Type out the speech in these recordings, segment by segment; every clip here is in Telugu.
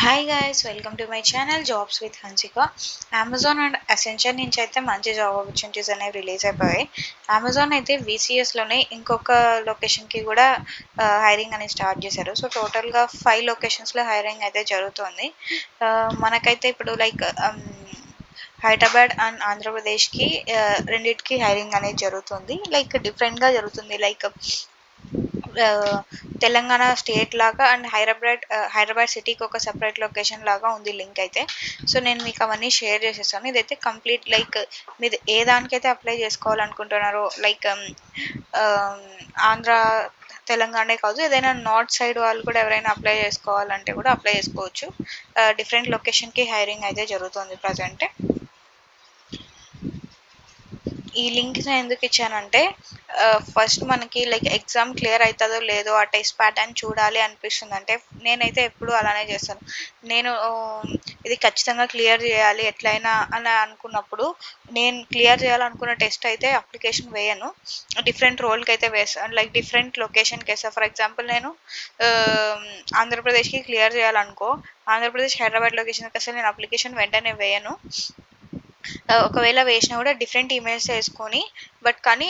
Hi guys, welcome to my channel jobs with Hansika. Amazon and essential నుంచి అయితే మంచి జాబ్ ఆపర్చునిటీస్ అనేవి రిలీజ్ అయిపోయాయి. అమెజాన్ అయితే VCSలోనే ఇంకొక లొకేషన్కి కూడా హైరింగ్ అనేది స్టార్ట్ చేశారు. సో టోటల్గా 5 లొకేషన్స్లో హైరింగ్ అయితే జరుగుతుంది. మనకైతే ఇప్పుడు లైక్ హైదరాబాద్ అండ్ ఆంధ్రప్రదేశ్కి రెండిటికి హైరింగ్ అనేది జరుగుతుంది. లైక్ డిఫరెంట్గా జరుగుతుంది. లైక్ తెలంగాణ స్టేట్ లాగా అండ్ హైదరాబాద్ సిటీకి ఒక సెపరేట్ లొకేషన్ లాగా ఉంది లింక్ అయితే. సో నేను మీకు అవన్నీ షేర్ చేసేసాను. ఇదైతే కంప్లీట్ లైక్ మీరు ఏ దానికైతే అప్లై చేసుకోవాలనుకుంటున్నారో లైక్ ఆంధ్ర తెలంగాణే కాదు, ఏదైనా నార్త్ సైడ్ వాళ్ళు కూడా ఎవరైనా అప్లై చేసుకోవాలంటే కూడా అప్లై చేసుకోవచ్చు. డిఫరెంట్ లొకేషన్కి హైరింగ్ అయితే జరుగుతుంది ప్రజెంట్. ఈ లింక్స్ ఎందుకు ఇచ్చానంటే ఫస్ట్ మనకి లైక్ ఎగ్జామ్ క్లియర్ అవుతుందో లేదో ఆ టెస్ట్ ప్యాటర్న్ చూడాలి అనిపిస్తుంది. అంటే నేనైతే ఎప్పుడు అలానే చేస్తాను. నేను ఇది ఖచ్చితంగా క్లియర్ చేయాలి ఎట్లయినా అని అనుకున్నప్పుడు నేను క్లియర్ చేయాలనుకున్న టెస్ట్ అయితే అప్లికేషన్ వేయను. డిఫరెంట్ రోల్కి అయితే వేస్తాను. లైక్ డిఫరెంట్ లొకేషన్కి వేస్తాను. ఫర్ ఎగ్జాంపుల్ నేను ఆంధ్రప్రదేశ్కి క్లియర్ చేయాలనుకో, ఆంధ్రప్రదేశ్ హైదరాబాద్ లొకేషన్కి అసలు నేను అప్లికేషన్ వెంటనే వేయను. ఒకవేళ వేసినా కూడా డిఫరెంట్ ఈమెయిల్స్ వేసుకొని కానీ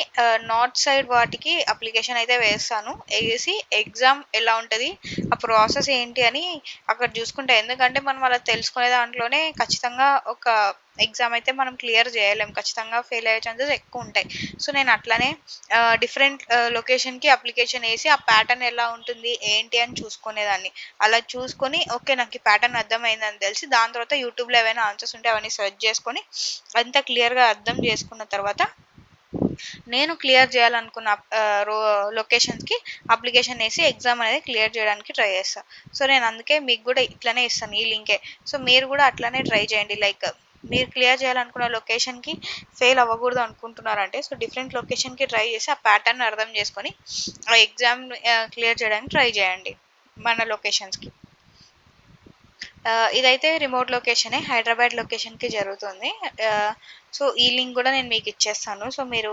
నార్త్ సైడ్ వాటికి అప్లికేషన్ అయితే వేస్తాను. వేసి ఎగ్జామ్ ఎలా ఉంటుంది, ఆ ప్రాసెస్ ఏంటి అని అక్కడ చూసుకుంటా. ఎందుకంటే మనం అలా తెలుసుకునే దాంట్లోనే ఖచ్చితంగా ఒక ఎగ్జామ్ అయితే మనం క్లియర్ చేయలేం, ఖచ్చితంగా ఫెయిల్ అయ్యే ఛాన్సెస్ ఎక్కువ ఉంటాయి. సో నేను అట్లానే డిఫరెంట్ లొకేషన్కి అప్లికేషన్ వేసి ఆ ప్యాటర్న్ ఎలా ఉంటుంది ఏంటి అని చూసుకునేదాన్ని. అలా చూసుకొని ఓకే నాకు ఈ ప్యాటర్న్ అర్థమైందని తెలిసి దాని తర్వాత యూట్యూబ్లో ఏమైనా ఆన్సర్స్ ఉంటే అవన్నీ సెర్చ్ చేసుకొని అంతా క్లియర్గా అర్థం చేసుకున్న తర్వాత నేను క్లియర్ చేయాలనుకున్న లొకేషన్స్కి అప్లికేషన్ వేసి ఎగ్జామ్ అనేది క్లియర్ చేయడానికి ట్రై చేస్తాను. సో నేను అందుకే మీకు కూడా ఇట్లానే ఇస్తాను, ఈ లింకే. సో మీరు కూడా అట్లానే ట్రై చేయండి. లైక్ మీరు క్లియర్ చేయాలనుకున్న లొకేషన్కి ఫెయిల్ అవ్వకూడదు అనుకుంటున్నారంటే సో డిఫరెంట్ లొకేషన్కి ట్రై చేసి ఆ ప్యాటర్న్ అర్థం చేసుకొని ఆ ఎగ్జామ్ క్లియర్ చేయడానికి ట్రై చేయండి మన లొకేషన్స్కి. ఇదైతే రిమోట్ లొకేషనే, హైదరాబాద్ లొకేషన్కి జరుగుతుంది. సో ఈ లింక్ కూడా నేను మీకు ఇచ్చేస్తాను. సో మీరు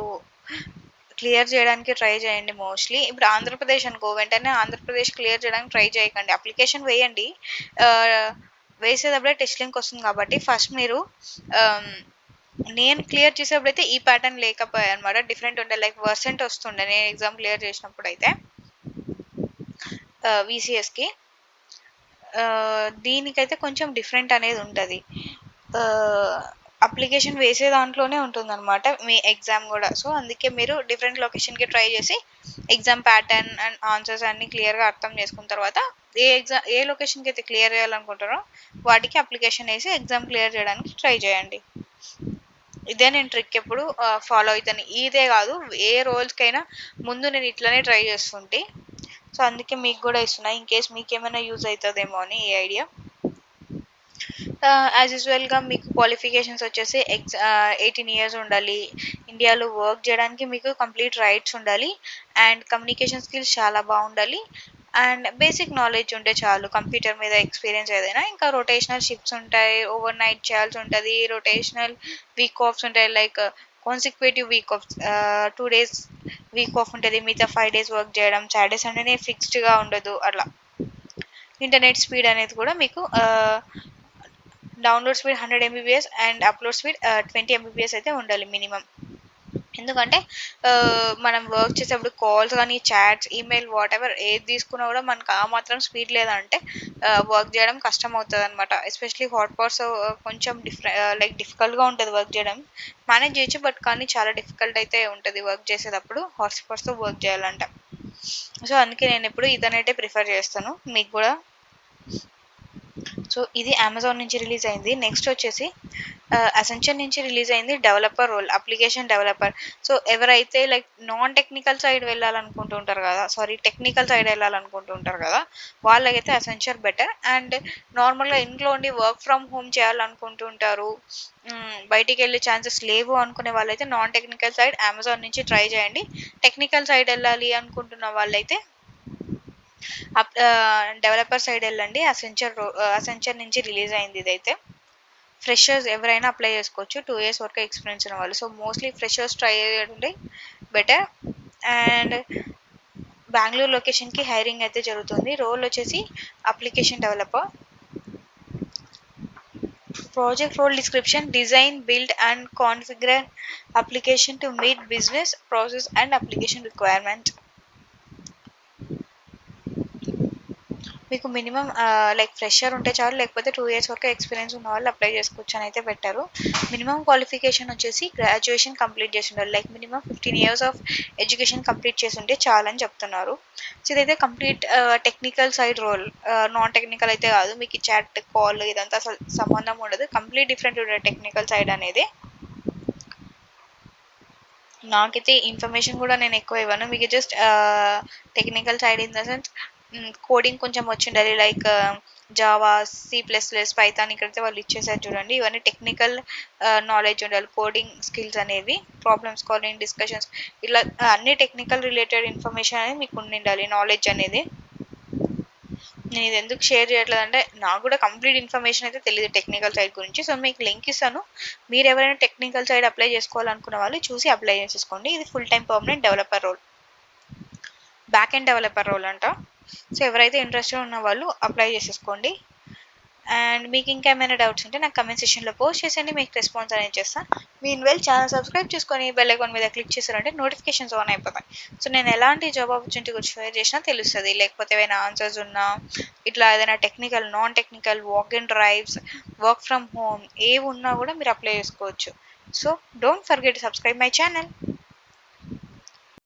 క్లియర్ చేయడానికి ట్రై చేయండి. మోస్ట్లీ ఇప్పుడు ఆంధ్రప్రదేశ్ అనుకో, వెంటనే ఆంధ్రప్రదేశ్ క్లియర్ చేయడానికి ట్రై చేయకండి. అప్లికేషన్ వేయండి, వేసేటప్పుడే టెస్ట్ లింక్ వస్తుంది కాబట్టి ఫస్ట్ మీరు నేను క్లియర్ చేసేప్పుడైతే ఈ ప్యాటర్న్ లేకపోయాయి అనమాట, డిఫరెంట్ ఉండే. లైక్ వర్సెంట్ వస్తుండే నేను ఎగ్జామ్ క్లియర్ చేసినప్పుడు అయితే VCSకి. దీనికైతే కొంచెం డిఫరెంట్ అనేది ఉంటుంది. అప్లికేషన్ వేసే దాంట్లోనే ఉంటుందన్నమాట మీ ఎగ్జామ్ కూడా. సో అందుకే మీరు డిఫరెంట్ లొకేషన్కి ట్రై చేసి ఎగ్జామ్ ప్యాటర్న్ అండ్ ఆన్సర్స్ అన్నీ క్లియర్గా అర్థం చేసుకున్న తర్వాత ఏ లొకేషన్కి అయితే క్లియర్ చేయాలనుకుంటారో వాటికి అప్లికేషన్ వేసి ఎగ్జామ్ క్లియర్ చేయడానికి ట్రై చేయండి. ఇదే నేను ట్రిక్ ఎప్పుడు ఫాలో అవుతాను. ఇదే కాదు, ఏ రోల్స్కైనా ముందు నేను ఇట్లనే ట్రై చేస్తుంటే. సో అందుకే మీకు కూడా ఇస్తున్నా, ఇన్ కేస్ మీకు ఏమైనా యూజ్ అవుతుందేమో అని ఈ ఐడియా. యాజ్ యూజువల్గా మీకు క్వాలిఫికేషన్స్ వచ్చేసి 18 ఇయర్స్ ఉండాలి, ఇండియాలో వర్క్ చేయడానికి మీకు కంప్లీట్ రైట్స్ ఉండాలి, అండ్ కమ్యూనికేషన్ స్కిల్స్ చాలా బాగుండాలి, అండ్ బేసిక్ నాలెడ్జ్ ఉంటే చాలు. కంప్యూటర్ మీద ఎక్స్పీరియన్స్ ఏదైనా. ఇంకా రొటేషనల్ షిఫ్ట్స్ ఉంటాయి, ఓవర్ నైట్ చేయాల్సి ఉంటుంది, రొటేషనల్ వీక్ ఆఫ్స్ ఉంటాయి. Like consecutive week off 2 days week off ఉంటుంది, మిగతా 5 days వర్క్ చేయడం, సాటర్డే సండేనే ఫిక్స్డ్గా ఉండదు. అట్లా ఇంటర్నెట్ స్పీడ్ అనేది కూడా మీకు download speed 100 MBPS and upload speed 20 MBPS అయితే ఉండాలి మినిమం. ఎందుకంటే మనం వర్క్ చేసేప్పుడు కాల్స్ కానీ చాట్స్ ఈమెయిల్ వాట్ ఎవర్ ఏది తీసుకున్నా కూడా మనకు ఆ మాత్రం స్పీడ్ లేదంటే వర్క్ చేయడం కష్టం అవుతుంది అనమాట. ఎస్పెషలీ హాట్ పాట్స్ కొంచెం లైక్ డిఫికల్ట్గా ఉంటుంది వర్క్ చేయడం. మేనేజ్ చేయొచ్చు బట్ కానీ చాలా డిఫికల్ట్ అయితే ఉంటుంది వర్క్ చేసేటప్పుడు హాట్ స్పాట్స్తో వర్క్ చేయాలంట. సో అందుకే నేను ఎప్పుడు ఇదనైతే ప్రిఫర్ చేస్తాను మీకు కూడా. సో ఇది అమెజాన్ నుంచి రిలీజ్ అయింది. నెక్స్ట్ వచ్చేసి అసెన్షియల్ నుంచి రిలీజ్ అయింది developer role, application developer. So ఎవరైతే లైక్ నాన్ టెక్నికల్ సైడ్ వెళ్ళాలనుకుంటుంటారు కదా, టెక్నికల్ సైడ్ వెళ్ళాలనుకుంటుంటారు కదా, వాళ్ళకైతే అసెన్షియల్ బెటర్. అండ్ నార్మల్గా ఇంట్లో ఉండి వర్క్ ఫ్రమ్ హోమ్ చేయాలనుకుంటుంటారు, బయటికి వెళ్ళే ఛాన్సెస్ లేవు అనుకునే వాళ్ళైతే నాన్ టెక్నికల్ సైడ్ అమెజాన్ నుంచి ట్రై చేయండి. టెక్నికల్ సైడ్ వెళ్ళాలి అనుకుంటున్న వాళ్ళైతే డెవలపర్ సైడ్ వెళ్ళండి. అసెన్చర్ నుంచి రిలీజ్ అయింది ఇదైతే. ఫ్రెషర్స్ ఎవరైనా అప్లై చేసుకోవచ్చు, 2 years వరకు ఎక్స్పీరియన్స్ ఉన్న వాళ్ళు. సో మోస్ట్లీ ఫ్రెషర్స్ ట్రై చేయండి బెటర్. అండ్ బెంగళూరు లొకేషన్కి హైరింగ్ అయితే జరుగుతుంది. రోల్ వచ్చేసి application developer. Project role description: design, build, and configure application to meet business, process, and application requirement. మీకు మినిమం లైక్ ఫ్రెషర్ ఉంటే చాలు, లేకపోతే 2 years వరకు ఎక్స్పీరియన్స్ ఉన్న వాళ్ళు అప్లై చేసుకోవచ్చు అని అయితే పెట్టారు. మినిమం క్వాలిఫికేషన్ వచ్చేసి గ్రాడ్యుయేషన్ కంప్లీట్ చేసి ఉండాలి. Like minimum 15 years of education complete చేసి ఉంటే చాలని చెప్తున్నారు. సో ఇదైతే complete technical side role, non technical అయితే కాదు. మీకు చాట్ కాల్ ఇదంతా అసలు సంబంధం ఉండదు, కంప్లీట్ డిఫరెంట్ ఉంటుంది టెక్నికల్ సైడ్ అనేది. నాకైతే ఇన్ఫర్మేషన్ కూడా నేను ఎక్కువ ఇవ్వను, మీకు just technical side in the sense coding కొంచెం వచ్చిండాలి. లైక్ జావా, C++, పైథాన్ ఇక్కడైతే వాళ్ళు ఇచ్చేసారు చూడండి. ఇవన్నీ టెక్నికల్ నాలెడ్జ్ ఉండాలి. కోడింగ్ స్కిల్స్ అనేవి, ప్రాబ్లమ్ సాల్వింగ్, డిస్కషన్స్, ఇలా అన్ని టెక్నికల్ రిలేటెడ్ ఇన్ఫర్మేషన్ అనేది మీకు ఉండాలి, నాలెడ్జ్ అనేది. నేను ఇది ఎందుకు షేర్ చేయట్లేదు అంటే నాకు కూడా కంప్లీట్ ఇన్ఫర్మేషన్ అయితే తెలియదు టెక్నికల్ సైడ్ గురించి. సో మీకు లింక్ ఇస్తాను, మీరు ఎవరైనా టెక్నికల్ సైడ్ అప్లై చేసుకోవాలనుకున్న వాళ్ళు చూసి అప్లై చేసేసుకోండి. ఇది full time permanent developer role, back end developer role అంట. సో ఎవరైతే ఇంట్రెస్టెడ్ ఉన్న వాళ్ళు అప్లై చేసేసుకోండి. అండ్ మీకు ఇంకా ఏమైనా డౌట్స్ ఉంటే నాకు కమెంట్ సెక్షన్లో పోస్ట్ చేసేయండి, మీకు రెస్పాన్స్ అనేది చేస్తాను. మీన్వెల్ ఛానల్ సబ్స్క్రైబ్ చేసుకొని బెల్ ఐకాన్ మీద క్లిక్ చేశారంటే నోటిఫికేషన్స్ ఆన్ అయిపోతాయి. సో నేను ఎలాంటి జాబ్ ఆపర్చునిటీ గురించి షేర్ చేసినా తెలుస్తుంది. లేకపోతే ఏమైనా ఆన్సర్స్ ఉన్నా, ఇట్లా ఏదైనా technical, non technical, walk in drives, work from home ఏవి ఉన్నా కూడా మీరు అప్లై చేసుకోవచ్చు. So don't forget to subscribe my channel.